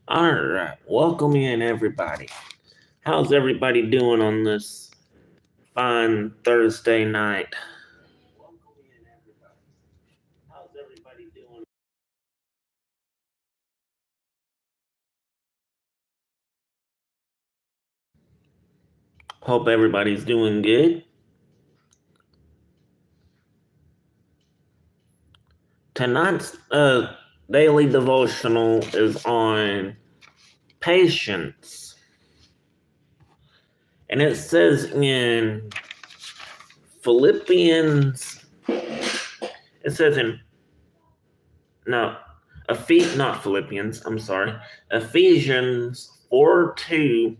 All right, welcome in everybody. How's everybody doing on this fine Thursday night? How's everybody doing? Hope everybody's doing good. Tonight's daily devotional is on patience. And it says in Philippians, it says in, no, not Philippians, I'm sorry, Ephesians 4:2,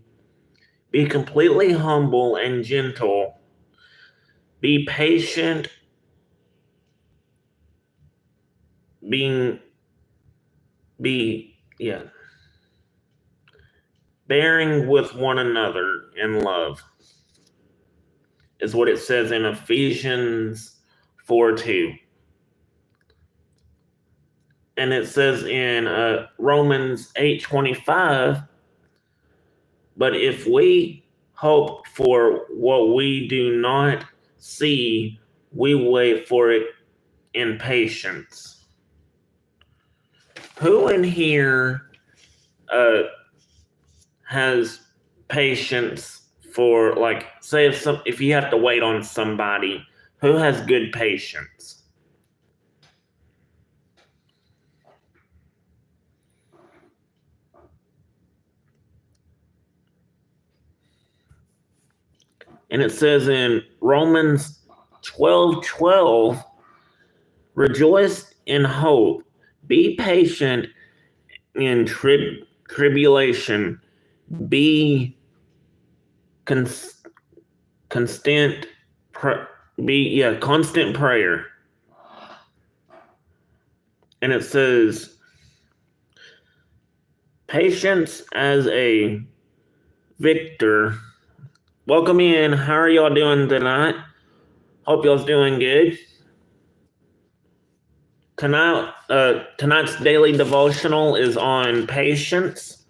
be completely humble and gentle, be patient, bearing with one another in love, is what it says in Ephesians 4:2. And it says in Romans 8:25, but if we hope for what we do not see, we wait for it in patience. Who in here has patience for, like, say if you have to wait on somebody, who has good patience? And it says in Romans 12:12, rejoice in hope, be patient in tribulation, be constant prayer. And it says patience as a victor. Welcome in. How are y'all doing tonight? Hope y'all's doing good. Tonight's daily devotional is on patience.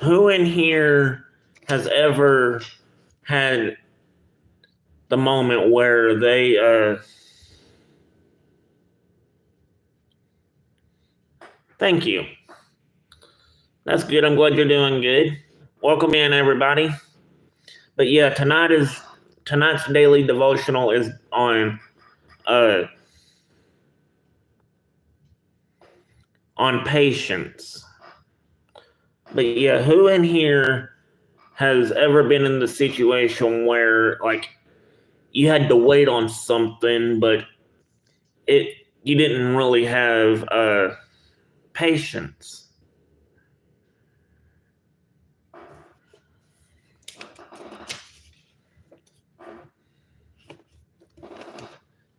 Who in here has ever had the moment where they thank you. That's good. I'm glad you're doing good. Welcome in everybody. But yeah, tonight's daily devotional is on patience. But yeah, who in here has ever been in the situation where, like, you had to wait on something, but you didn't really have patience?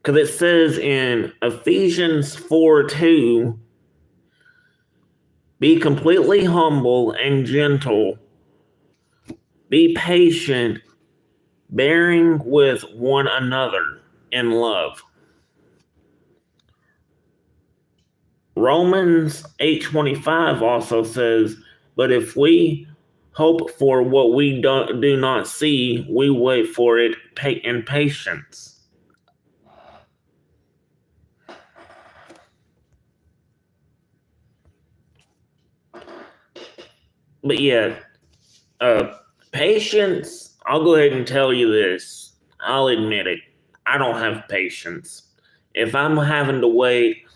Because it says in Ephesians 4:2, be completely humble and gentle, be patient, bearing with one another in love. Romans 8:25 also says, but if we hope for what we do not see, we wait for it in patience. But yeah, patience, I'll go ahead and tell you this. I'll admit it. I don't have patience. If I'm having to wait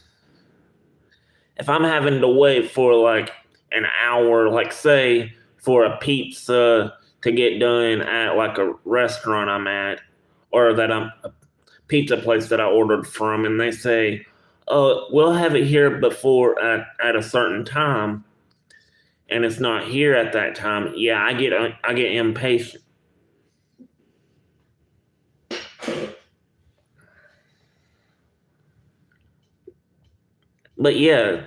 for like an hour, like say for a pizza to get done at like a restaurant I'm at, or that I'm a pizza place that I ordered from, and they say, we'll have it here before at a certain time, and it's not here at that time, yeah, I get impatient. But yeah,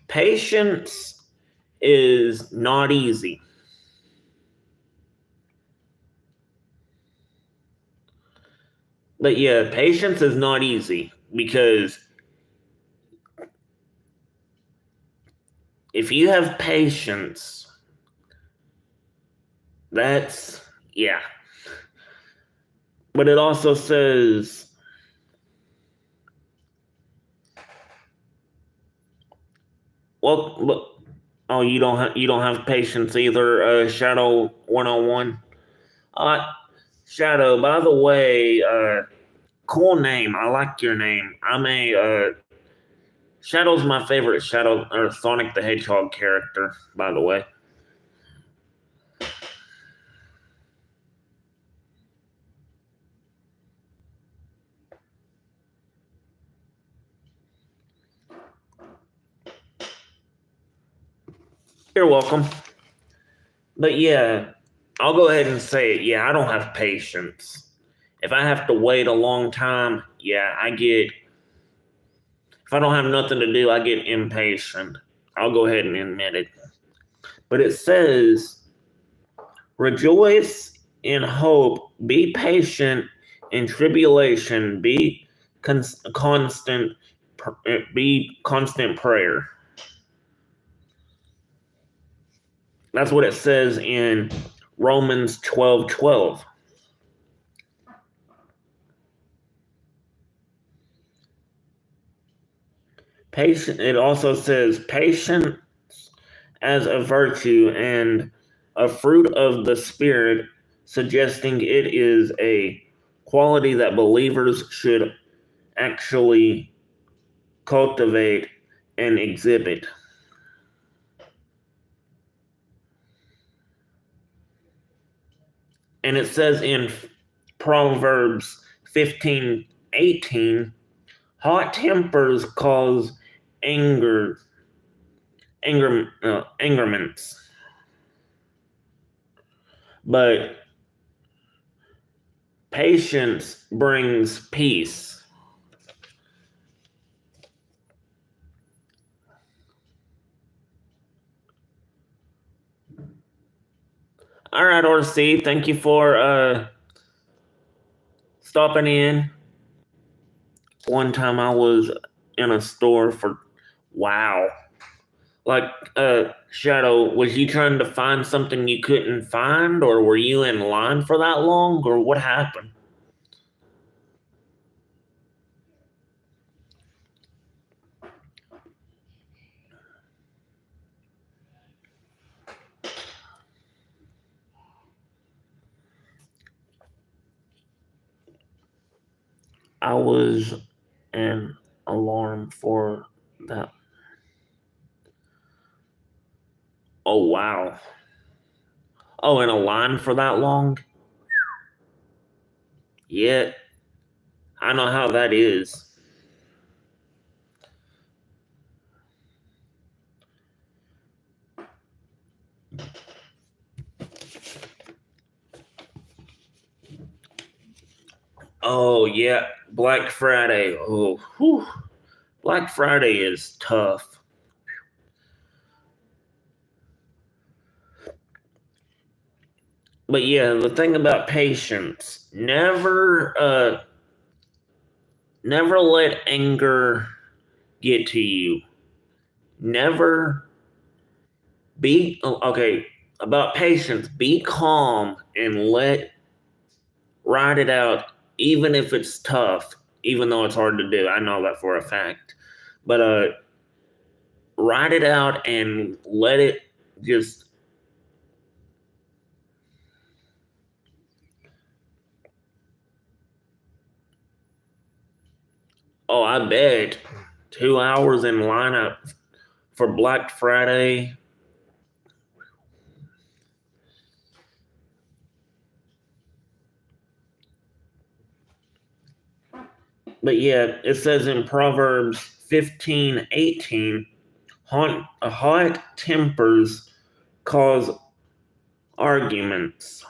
patience is not easy. But yeah, patience is not easy because if you have patience, that's, yeah. But it also says, well, oh, you don't have patience either, Shadow 101. Uh, Shadow, by the way, cool name. I like your name. Shadow's my favorite Shadow or Sonic the Hedgehog character, by the way. You're welcome. But yeah, I'll go ahead and say it. Yeah, I don't have patience. If I have to wait a long time, yeah, if I don't have nothing to do, I get impatient. I'll go ahead and admit it. But it says, rejoice in hope, be patient in tribulation, constant, be constant prayer. That's what it says in Romans 12:12. Patient. It also says patience as a virtue and a fruit of the Spirit, suggesting it is a quality that believers should actually cultivate and exhibit. And it says in Proverbs 15:18, hot tempers cause anger, angerments, but patience brings peace. All right, RC, thank you for stopping in. One time I was in a store for, wow. Like, Shadow, was you trying to find something you couldn't find, or were you in line for that long, or what happened? I was an alarm for that. Oh, wow. Oh, in a line for that long? Yeah, I know how that is. Oh, yeah, Black Friday. Oh, whew. Black Friday is tough. But yeah, the thing about patience, never let anger get to you. Never be okay about patience. Be calm and ride it out, even if it's tough, even though it's hard to do. I know that for a fact. But ride it out and let it just. Oh, I bet 2 hours in lineup for Black Friday. But yeah, it says in Proverbs 15:18, hot tempers cause arguments,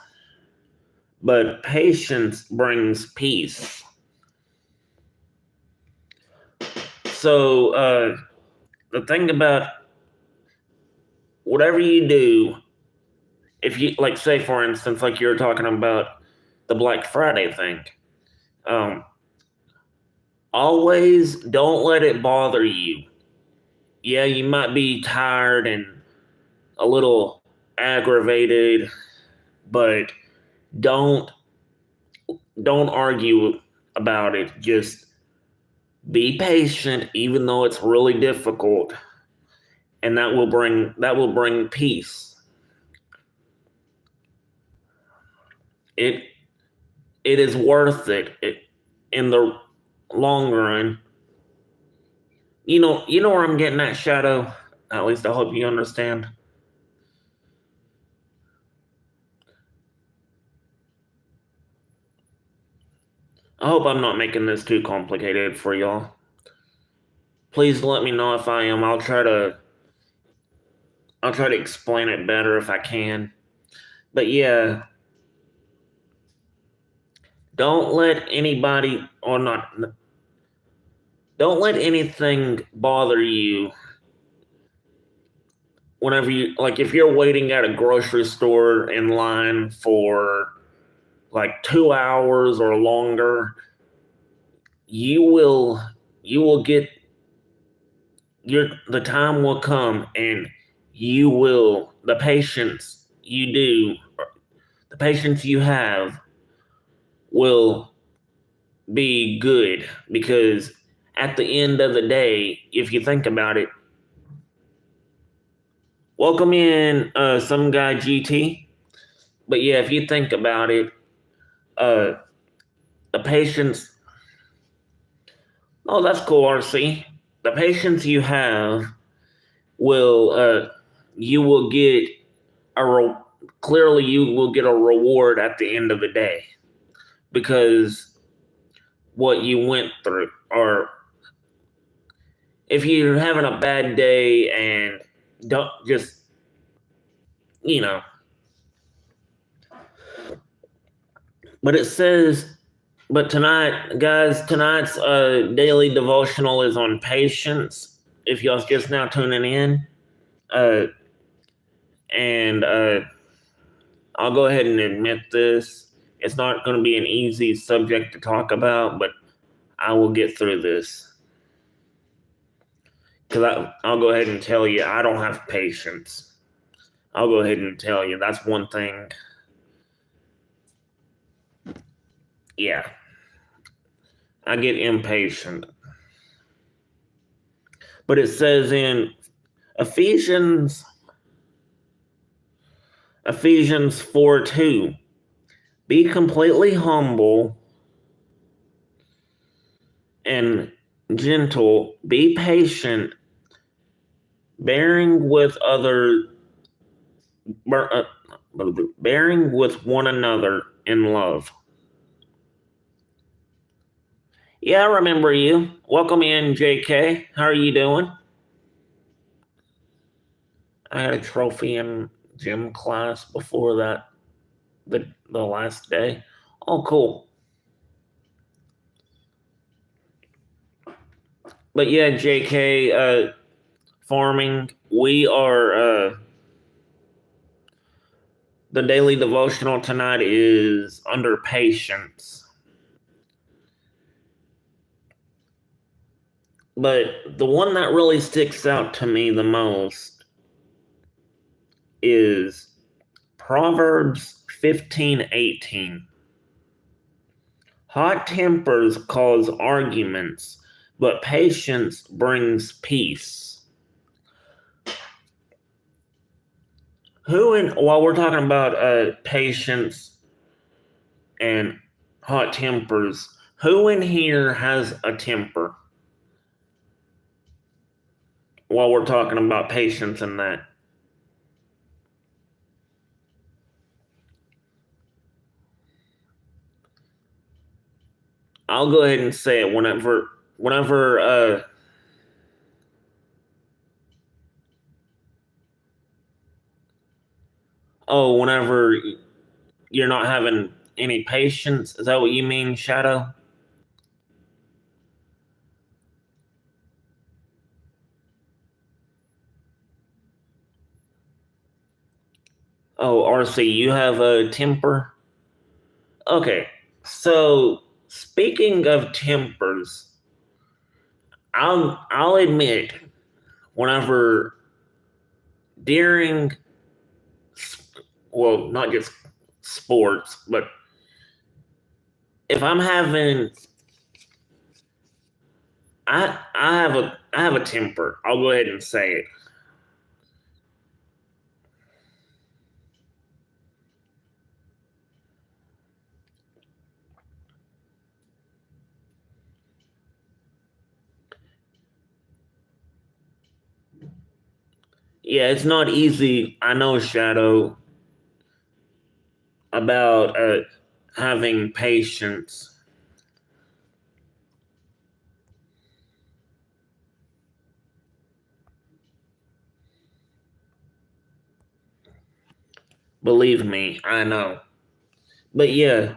but patience brings peace. So, the thing about whatever you do, if you, like, say, for instance, like you were talking about the Black Friday thing, Um, always don't let it bother you. Yeah, you might be tired and a little aggravated, but don't don't argue about it. Just be patient, even though it's really difficult, and that will bring peace. It it is worth it in the long run. You know where I'm getting at, Shadow. At least I hope you understand. I hope I'm not making this too complicated for y'all. Please let me know if I am. I'll try to explain it better if I can. But yeah, don't let anybody or not don't let anything bother you whenever you like if you're waiting at a grocery store in line for like 2 hours or longer, you will you will get the time will come and the patience you do, the patience you have will be good because at the end of the day, if you think about it, welcome in some guy GT. But yeah, if you think about it, uh the patience oh that's cool, RC. The patience you have will you will get clearly you will get a reward at the end of the day because what you went through, or if you're having a bad day and don't just you know but it says but tonight guys tonight's daily devotional is on patience if y'all just now tuning in, uh and I'll go ahead and admit this, it's not going to be an easy subject to talk about, but I will get through this because I'll go ahead and tell you I don't have patience. I'll go ahead and tell you that's one thing. Yeah, I get impatient. But it says in Ephesians Ephesians 4:2, be completely humble and gentle, be patient, bearing with other uh, bearing with one another in love. Yeah, I remember you. Welcome in, JK. How are you doing? I had a trophy in gym class before that, the last day. Oh, cool. But yeah, JK, farming. We are the daily devotional tonight is under patience. But the one that really sticks out to me the most is Proverbs 15:18. Hot tempers cause arguments, but patience brings peace. While we're talking about patience and hot tempers, who in here has a temper? While we're talking about patience and that, I'll go ahead and say it whenever whenever you're not having any patience. Is that what you mean, Shadow? Oh, RC, you have a temper? Okay. So Speaking of tempers, I'll admit, whenever during, well, not just sports, but if I'm having, I have a temper. I'll go ahead and say it. Yeah, it's not easy. I know, Shadow, about having patience. Believe me, I know. But yeah,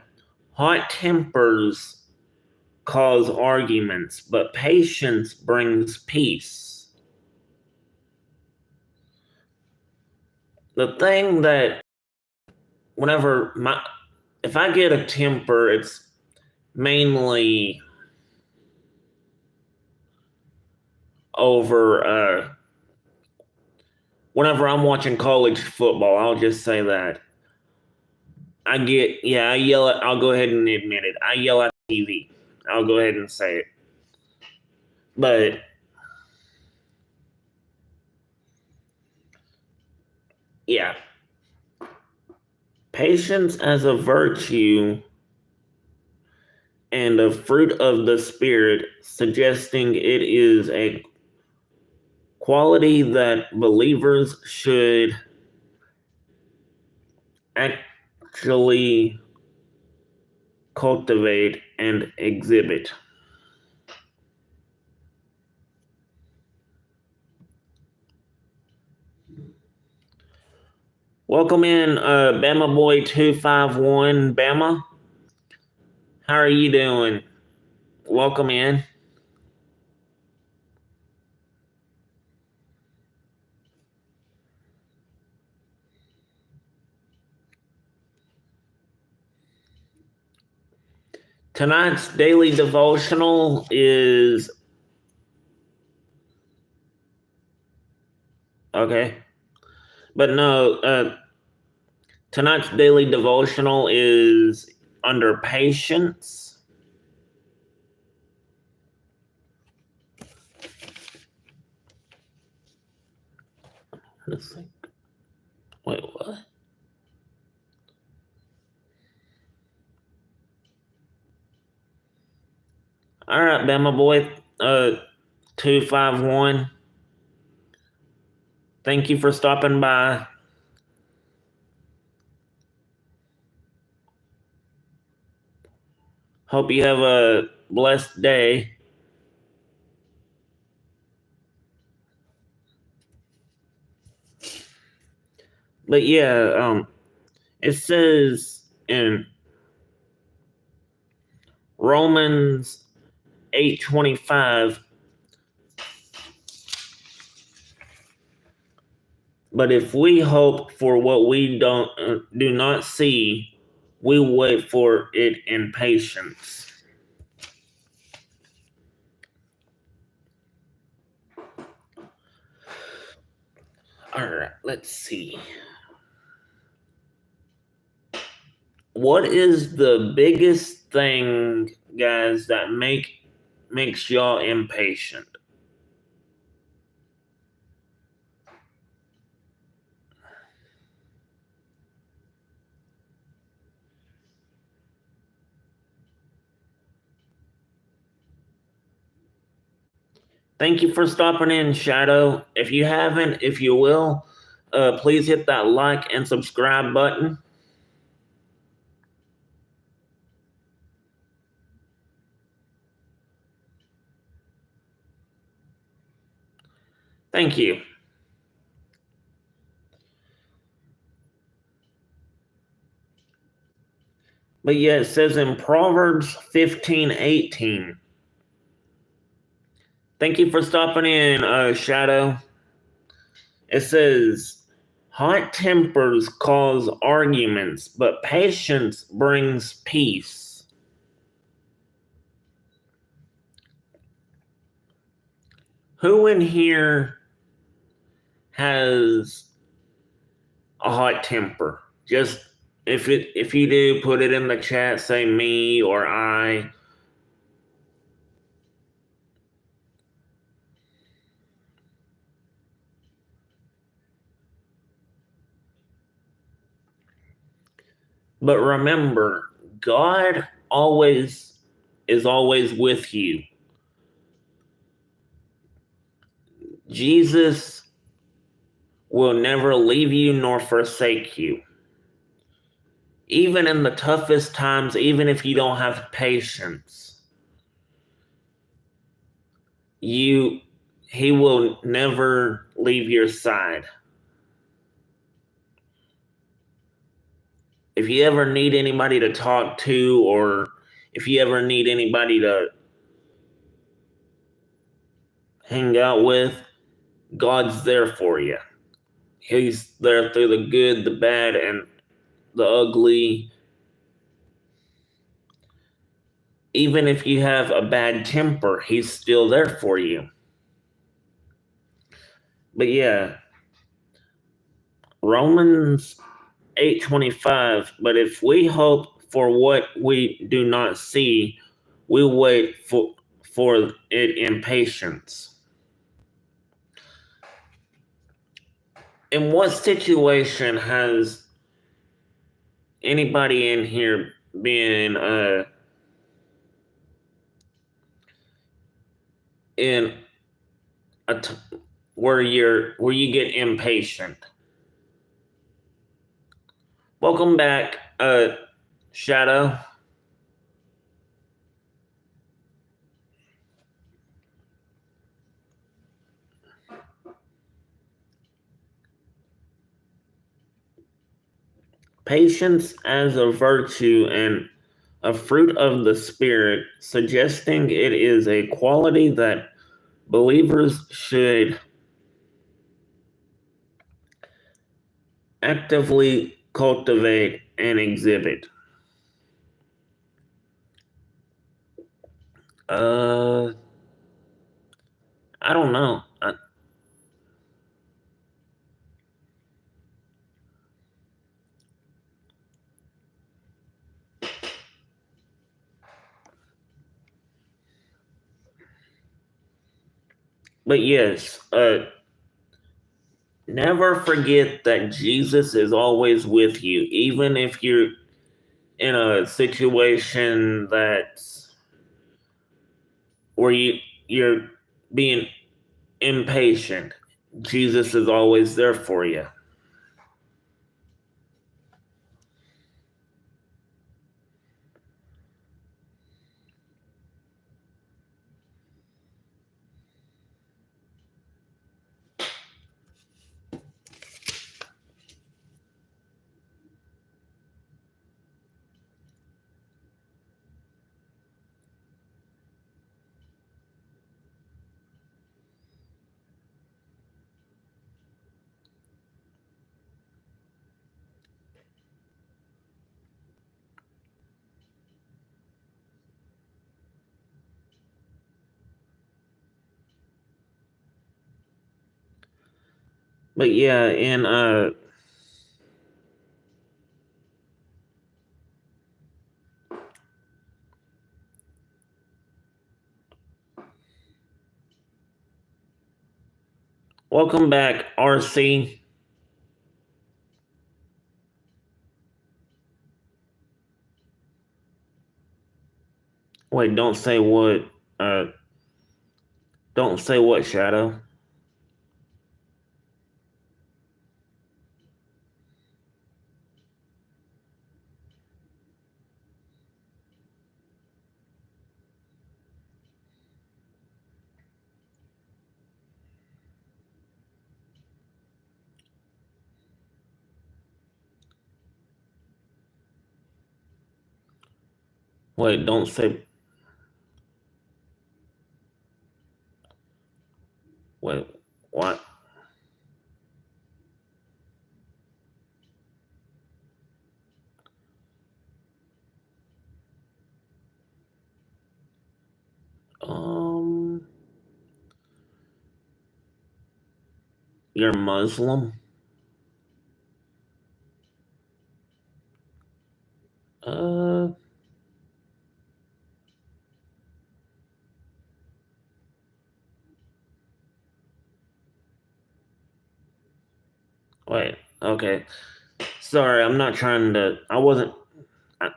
hot tempers cause arguments, but patience brings peace. The thing that whenever if I get a temper, it's mainly over whenever I'm watching college football. I'll just say that. I yell at, I'll go ahead and admit it. I yell at the TV. I'll go ahead and say it. But yeah, patience as a virtue and a fruit of the Spirit, suggesting it is a quality that believers should actually cultivate and exhibit. Welcome in, Bama Boy 251. Bama, how are you doing? Welcome in. Tonight's daily devotional is okay, but no. Tonight's daily devotional is under patience. Let's see. Wait, what? All right, Bama Boy, 251. Thank you for stopping by. Hope you have a blessed day. But yeah, it says in Romans 8:25, but if we hope for what we do not see, we wait for it in patience. All right, let's see. What is the biggest thing, guys, that makes y'all impatient? Thank you for stopping in, Shadow. If you haven't, if you will, please hit that like and subscribe button. Thank you. But yeah, it says in Proverbs 15:18. Thank you for stopping in, Shadow. It says, hot tempers cause arguments, but patience brings peace. Who in here has a hot temper? Just if you do, put it in the chat. Say me or I. But remember, God is always with you. Jesus will never leave you nor forsake you. Even in the toughest times, even if you don't have patience, he will never leave your side. If you ever need anybody to talk to, or if you ever need anybody to hang out with, God's there for you. He's there through the good, the bad, and the ugly. Even if you have a bad temper, He's still there for you. But yeah, Romans 8:25. But if we hope for what we do not see, we wait for it in patience. In what situation has anybody in here been in where you get impatient? Welcome back, Shadow. Patience as a virtue and a fruit of the Spirit, suggesting it is a quality that believers should actively cultivate and exhibit. I don't know. But yes, never forget that Jesus is always with you, even if you're in a situation that's where you're being impatient. Jesus is always there for you. But yeah, and welcome back, RC. Wait, don't say what. Don't say what, Shadow. Wait, don't say. Wait, what? Um, You're Muslim? Uh, Wait. Okay. Sorry, I'm not trying to. I wasn't.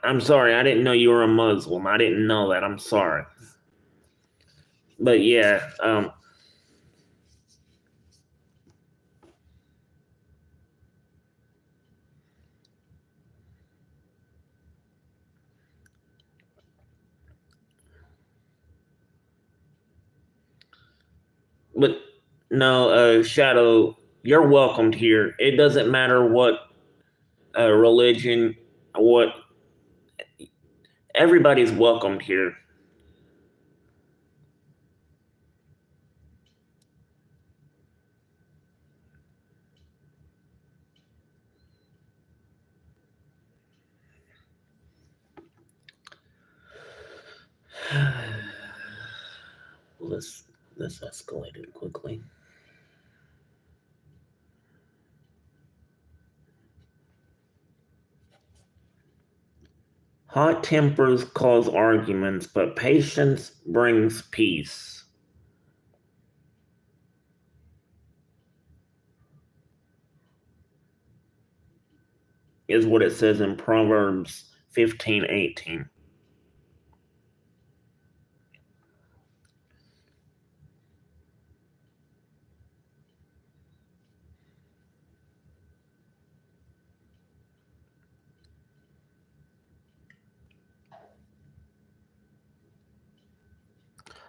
I'm sorry. I didn't know you were a Muslim. I didn't know that. I'm sorry. But yeah. But no. Shadow. You're welcomed here. It doesn't matter what religion, what. Everybody's welcomed here. This this escalated quickly. Hot tempers cause arguments, but patience brings peace, is what it says in Proverbs 15:18.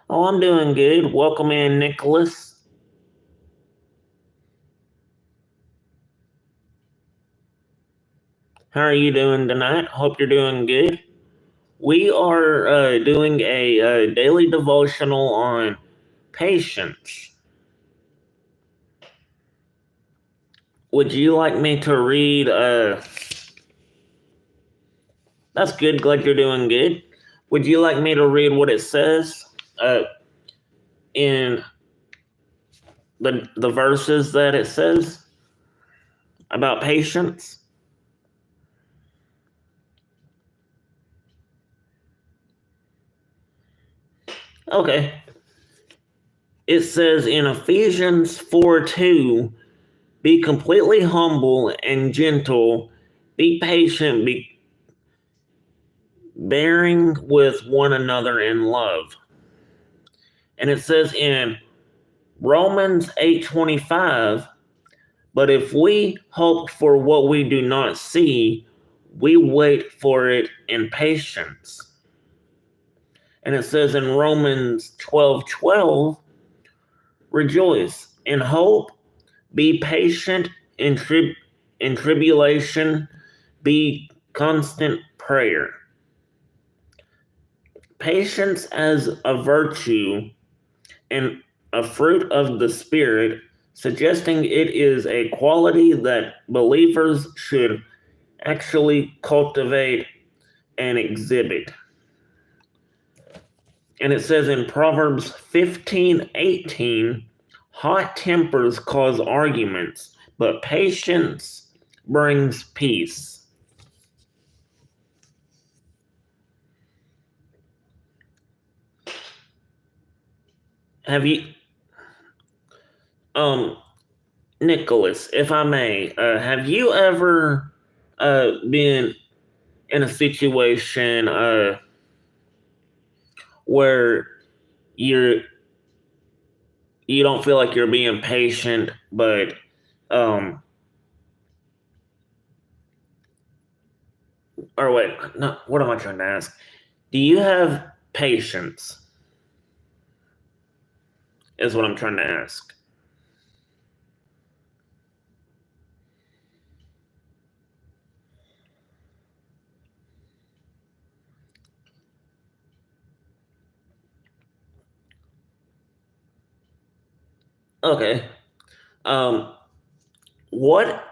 Oh, I'm doing good. Welcome in, Nicholas. How are you doing tonight? Hope you're doing good. We are doing a daily devotional on patience. Would you like me to read? That's good. Glad you're doing good. Would you like me to read what it says in the verses that it says about patience? Okay. It says in Ephesians 4:2, be completely humble and gentle, be patient, be bearing with one another in love. And it says in Romans 8:25, but if we hope for what we do not see, we wait for it in patience. And it says in Romans 12:12, rejoice in hope, be patient in tribulation, be constant prayer. Patience as a virtue and a fruit of the Spirit, suggesting it is a quality that believers should actually cultivate and exhibit. And it says in Proverbs 15:18, hot tempers cause arguments, but patience brings peace. Have you, um, Nicholas, if I may, have you ever been in a situation where you're you don't feel like you're being patient, but um, or wait, no, what am I trying to ask? Do you have patience? Is what I'm trying to ask. Okay. Um, what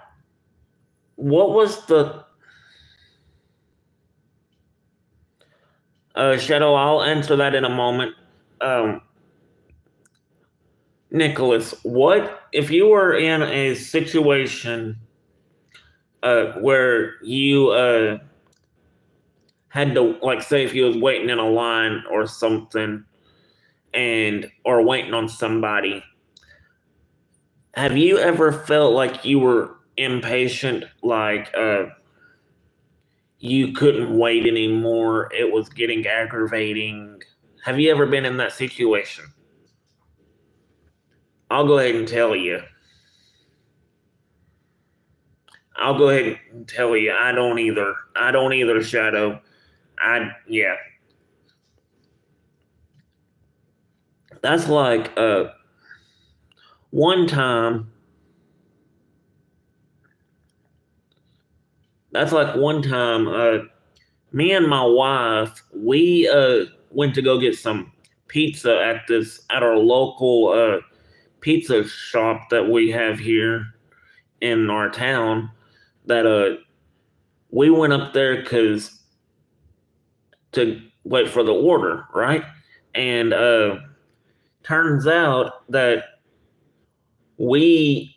was the Shadow? I'll answer that in a moment. Um, Nicholas, what if you were in a situation where you had to, like, say, if you was waiting in a line or something, and or waiting on somebody, have you ever felt like you were impatient, like you couldn't wait anymore, it was getting aggravating? Have you ever been in that situation? I'll go ahead and tell you. I'll go ahead and tell you, I don't either. I don't either, Shadow. Yeah. That's like one time. That's like one time. Me and my wife, we went to go get some pizza at our local pizza shop that we have here in our town. That we went up there because to wait for the order, right? And turns out that we,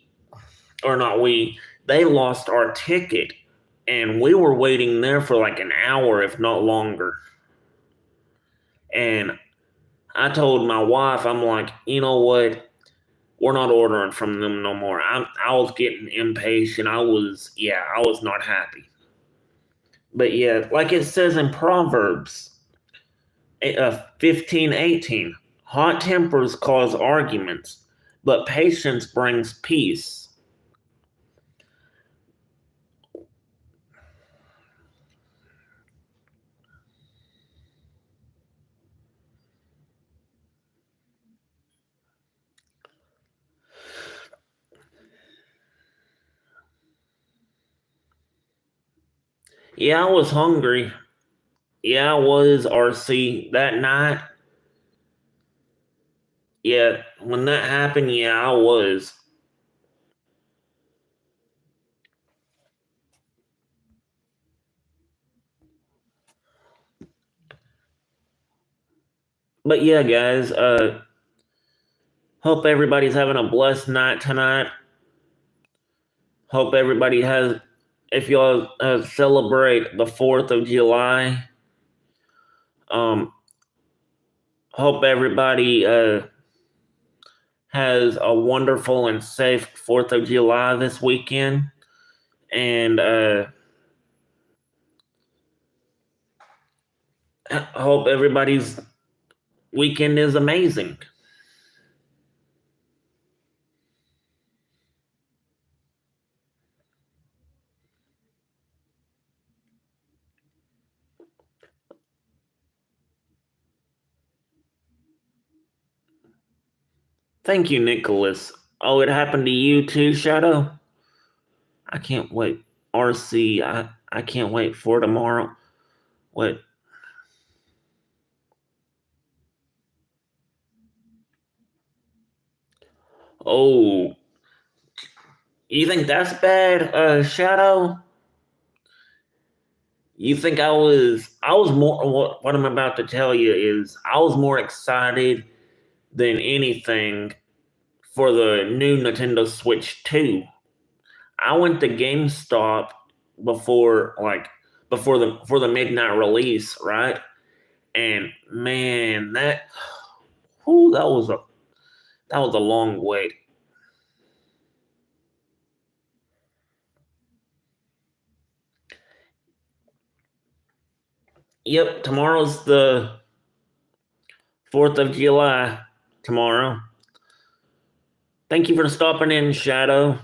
or not we, they lost our ticket, and we were waiting there for like an hour, if not longer. And I told my wife, I'm like, you know what? We're not ordering from them no more. I was getting impatient. I was not happy. But yeah, like it says in Proverbs 15:18, hot tempers cause arguments, but patience brings peace. Yeah, I was hungry. Yeah, I was, RC, that night. Yeah, when that happened, yeah, I was. But yeah, guys, hope everybody's having a blessed night tonight. Hope everybody has, if y'all celebrate the 4th of July, um, hope everybody has a wonderful and safe 4th of July this weekend. And hope everybody's weekend is amazing. Thank you, Nicholas. Oh, it happened to you too, Shadow? I can't wait. RC, I can't wait for tomorrow. What? Oh, you think that's bad, Shadow? You think I was more, what I'm about to tell you is, I was more excited than anything for the new Nintendo Switch 2. I went to GameStop before, like, before the midnight release, right? And man, whew, that was a long wait. Yep, tomorrow's the 4th of July. Tomorrow. Thank you for stopping in, Shadow.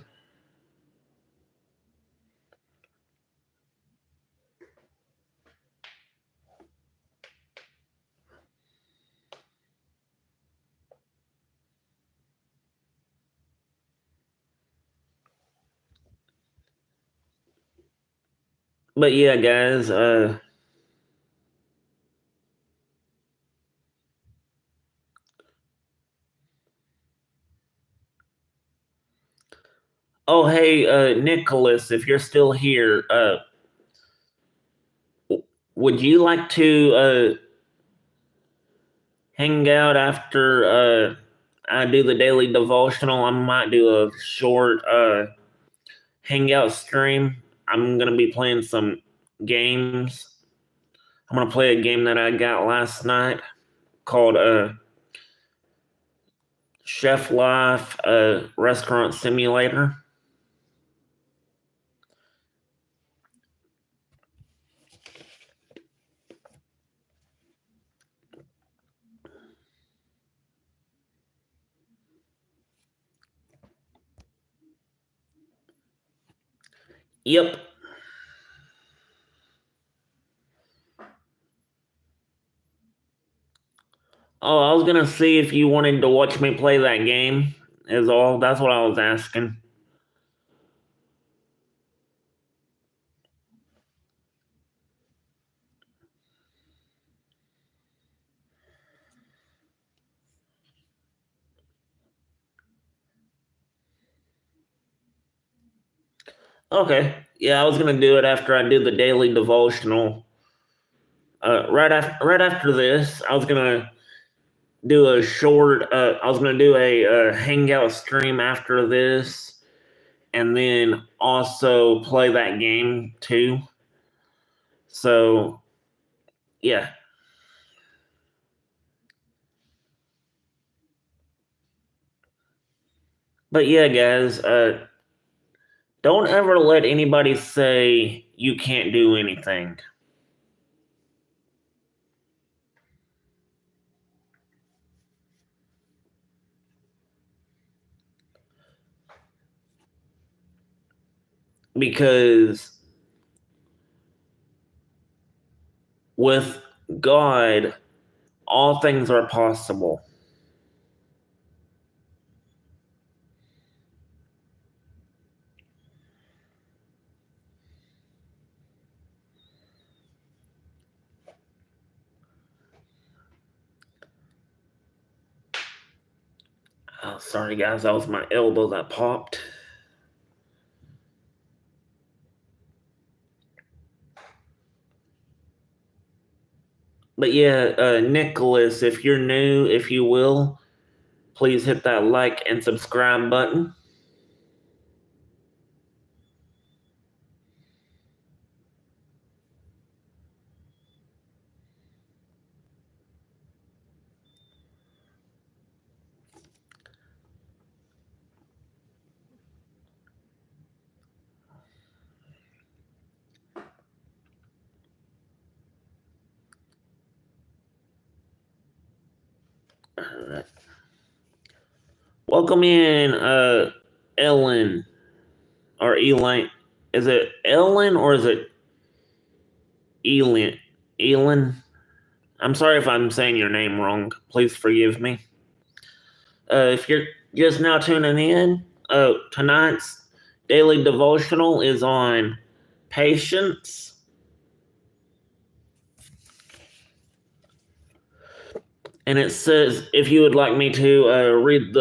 But yeah, guys, oh hey, Nicholas, if you're still here, would you like to hang out after I do the daily devotional. I might do a short hangout stream. I'm gonna be playing some games. I'm gonna play a game that I got last night called Chef Life Restaurant Simulator. Yep. Oh, I was gonna see if you wanted to watch me play that game. Is all. That's what I was asking. Okay. Yeah, I was gonna do it after I do the daily devotional. Right after this, I was gonna do a short. I was gonna do a hangout stream after this, and then also play that game too. So yeah. But yeah, guys, don't ever let anybody say you can't do anything. Because with God, all things are possible. Oh, sorry, guys, that was my elbow that popped. But yeah, Nicholas, if you're new, if you will, please hit that like and subscribe button. Alright. Welcome in, Ellen or Elaine. Is it Ellen or is it Elin? Elin? I'm sorry if I'm saying your name wrong. Please forgive me. If you're just now tuning in, tonight's daily devotional is on patience. And it says, if you would like me to read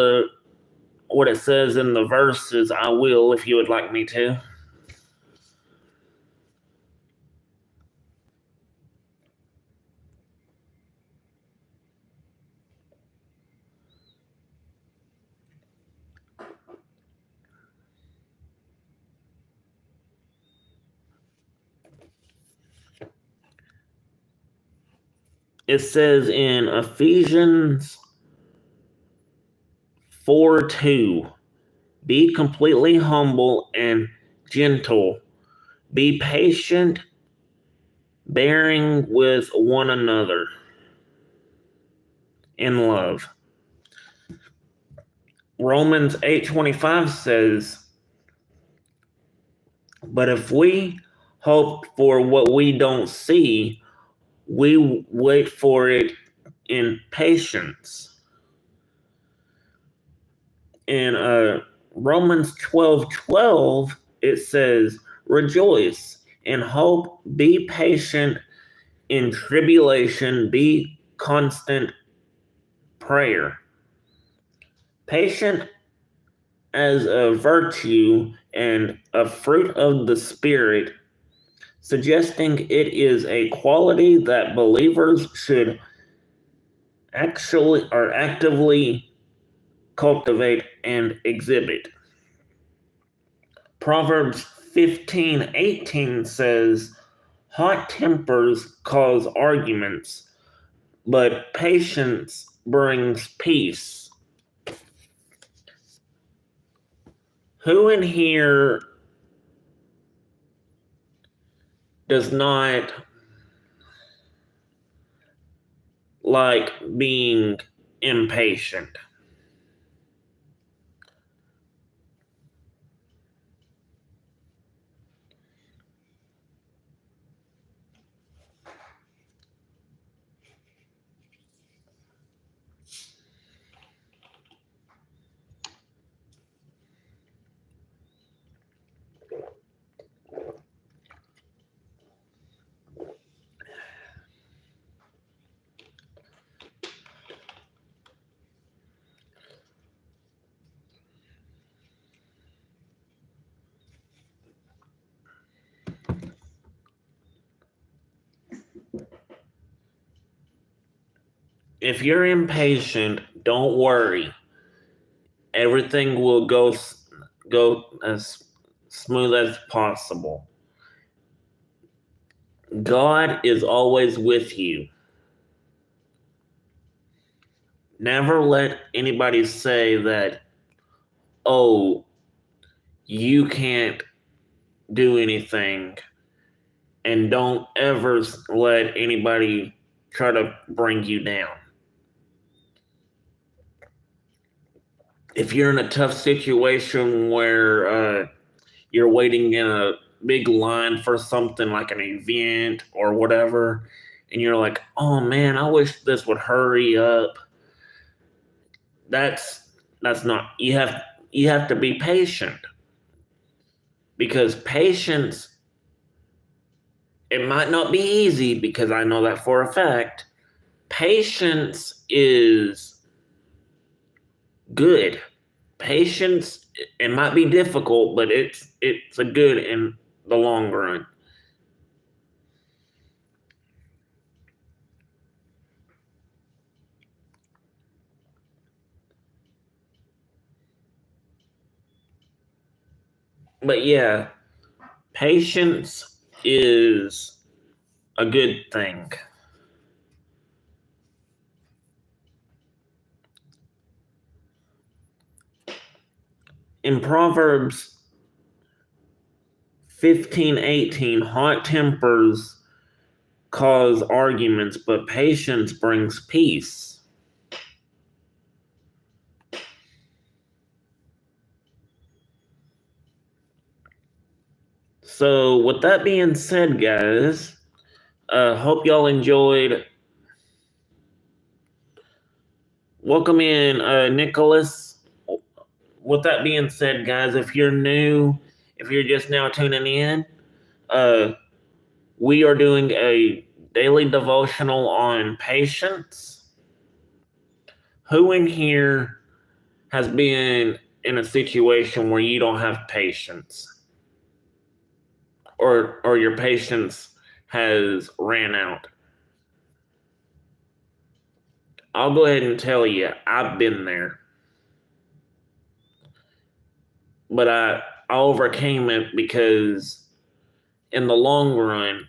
what it says in the verses, I will, if you would like me to. It says in Ephesians 4:2, be completely humble and gentle. Be patient, bearing with one another in love. Romans 8:25 says, but if we hope for what we don't see, we wait for it in patience. In Romans 12:12, it says, rejoice in hope, be patient in tribulation, be constant prayer. Patient as a virtue and a fruit of the Spirit, suggesting it is a quality that believers should actually or actively cultivate, and exhibit. Proverbs 15:18 says, hot tempers cause arguments, but patience brings peace. Who in here does not like being impatient? If you're impatient, don't worry. Everything will go as smooth as possible. God is always with you. Never let anybody say that, oh, you can't do anything. And don't ever let anybody try to bring you down. If you're in a tough situation where you're waiting in a big line for something like an event or whatever, and you're like, oh man, I wish this would hurry up. That's not, you have to be patient, because patience, it might not be easy, because I know that for a fact. Patience is good. Patience, it might be difficult, but it's a good in the long run. But yeah, patience is a good thing. In Proverbs 15:18, hot tempers cause arguments, but patience brings peace. So, with that being said, guys, hope y'all enjoyed. Welcome in, Nicholas. With that being said, guys, if you're new, if you're just now tuning in, we are doing a daily devotional on patience. Who in here has been in a situation where you don't have patience, or your patience has ran out? I'll go ahead and tell you, I've been there, but I overcame it, because in the long run,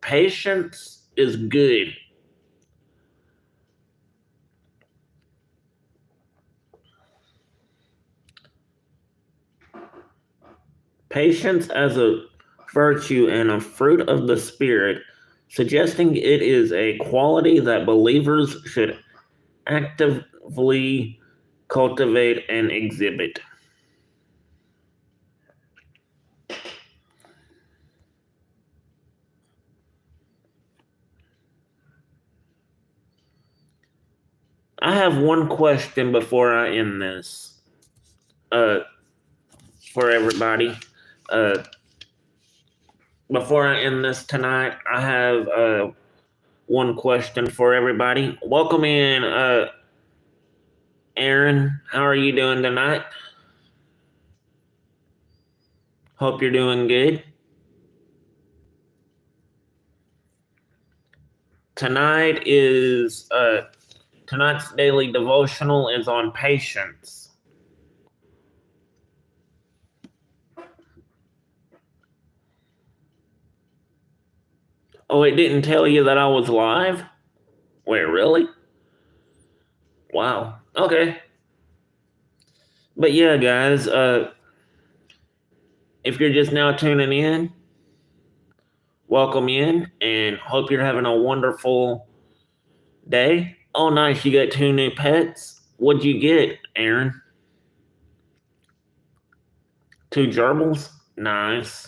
patience is good. Patience as a virtue and a fruit of the Spirit, suggesting it is a quality that believers should actively cultivate and exhibit. I have one question before I end this, for everybody. Before I end this tonight, I have one question for everybody. Welcome in, Aaron. How are you doing tonight? Hope you're doing good. Tonight is Tonight's daily devotional is on patience. Oh, it didn't tell you that I was live? Wait, really? Wow. Okay. But yeah, guys, if you're just now tuning in, welcome in and hope you're having a wonderful day. Oh, nice. You got 2 new pets. What'd you get, Aaron? 2 gerbils? Nice.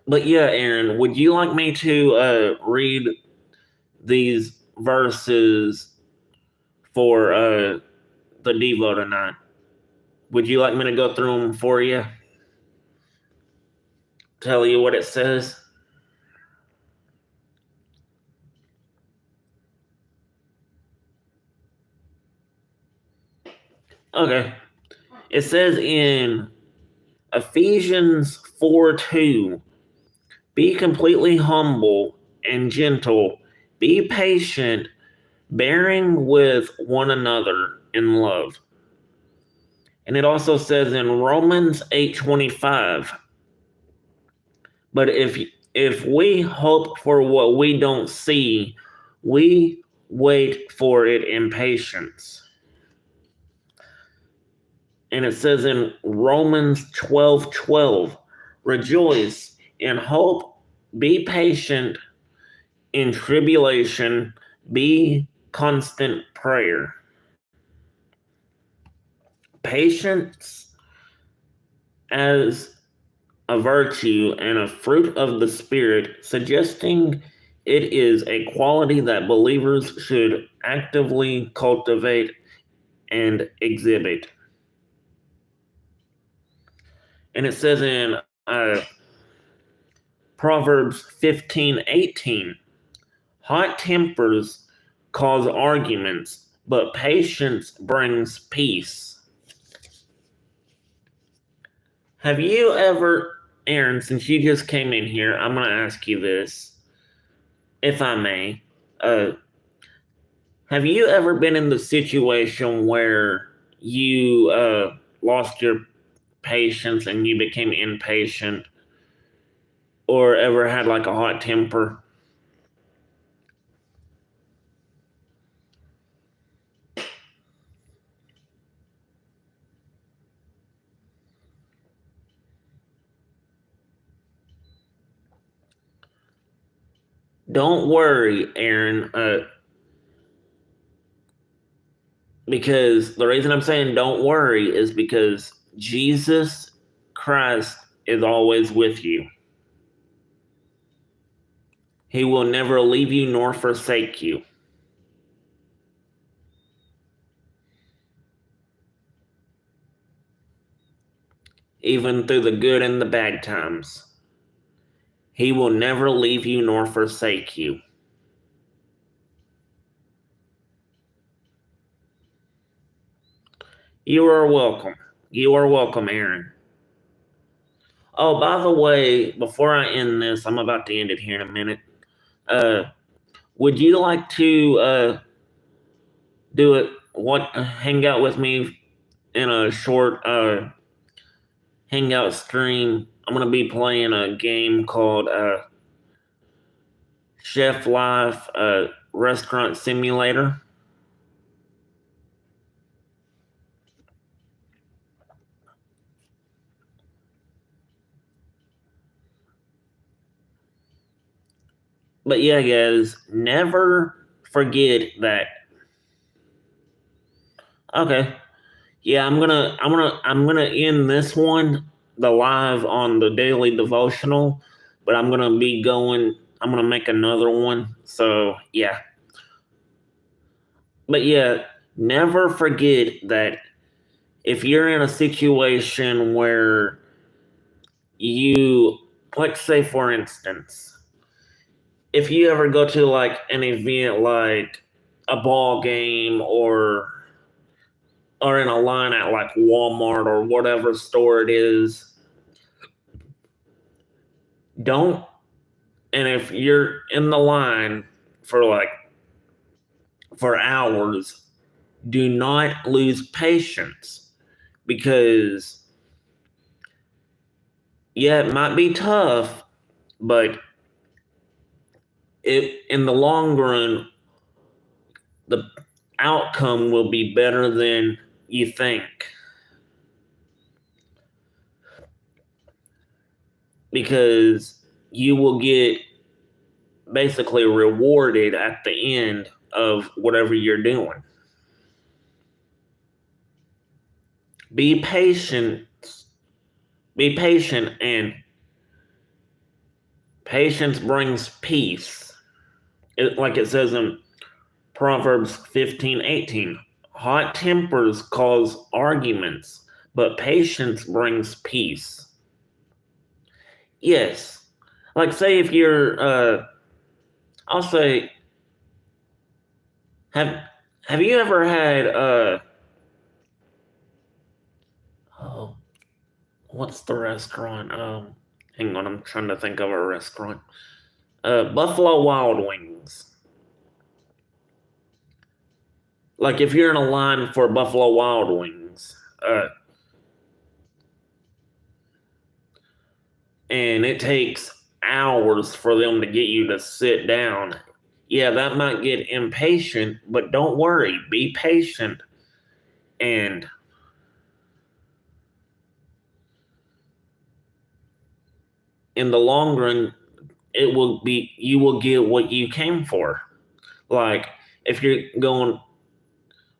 But yeah, Aaron, would you like me to read these verses for the Devo tonight? Would you like me to go through them for you? Tell you what it says? Okay. It says in Ephesians 4:2, be completely humble and gentle, be patient, bearing with one another in love. And it also says in Romans 8:25, but if we hope for what we don't see, we wait for it in patience. And it says in Romans 12:12, rejoice in hope, be patient in tribulation, be constant prayer. Patience as a virtue and a fruit of the Spirit, suggesting it is a quality that believers should actively cultivate and exhibit. And it says in Proverbs 15:18, hot tempers cause arguments, but patience brings peace. Have you ever, Aaron, since you just came in here, I'm going to ask you this, if I may. Have you ever been in the situation where you lost your patience and you became impatient, or ever had like a hot temper? Don't worry, Aaron, because the reason I'm saying don't worry is because Jesus Christ is always with you. He will never leave you nor forsake you. Even through the good and the bad times. He will never leave you nor forsake you. You are welcome. You are welcome, Aaron. Oh, by the way, before I end this, I'm about to end it here in a minute. Would you like to do it? Hang out with me in a short hangout stream? I'm gonna be playing a game called Chef Life Restaurant Simulator. But yeah, guys, never forget that. Okay. Yeah, I'm gonna end this one, the live on the daily devotional, but I'm gonna make another one. So yeah. But yeah, never forget that if you're in a situation where you, let's say for instance, if you ever go to like an event like a ball game or in a line at like Walmart or whatever store it is, don't And if you're in the line for hours, do not lose patience, because yeah, it might be tough, but in the long run, the outcome will be better than you think, because you will get basically rewarded at the end of whatever you're doing. Be patient. Be patient, and patience brings peace. Like it says in Proverbs 15:18, hot tempers cause arguments, but patience brings peace. Yes. Like, say if you're, I'll say, have have you ever had, oh, what's the restaurant? Hang on, I'm trying to think of a restaurant. Buffalo Wild Wings. Like, if you're in a line for Buffalo Wild Wings, and it takes hours for them to get you to sit down, yeah, that might get impatient, but don't worry, be patient, and in the long run, you will get what you came for. Like, if you're going,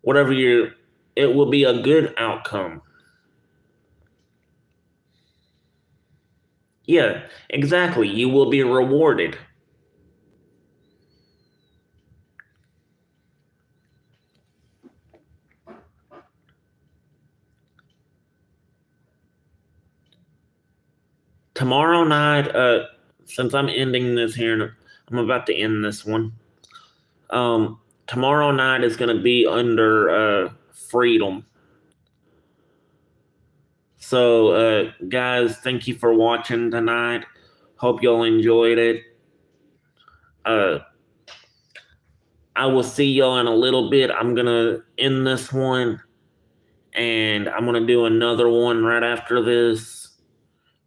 whatever you're, it will be a good outcome. Yeah, exactly. You will be rewarded. Tomorrow night, since I'm ending this here, I'm about to end this one. Tomorrow night is going to be under freedom. So, guys, thank you for watching tonight. Hope y'all enjoyed it. I will see y'all in a little bit. I'm going to end this one, and I'm going to do another one right after this.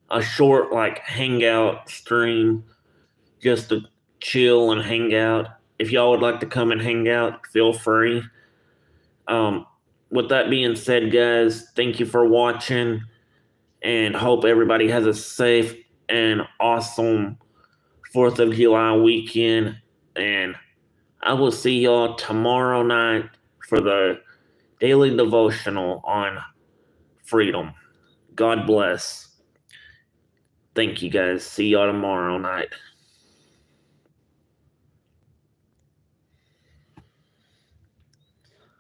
A short, hangout stream, just to chill and hang out. If y'all would like to come and hang out, feel free. With that being said, guys, thank you for watching, and hope everybody has a safe and awesome 4th of July weekend. And I will see y'all tomorrow night for the daily devotional on freedom. God bless. Thank you, guys. See y'all tomorrow night.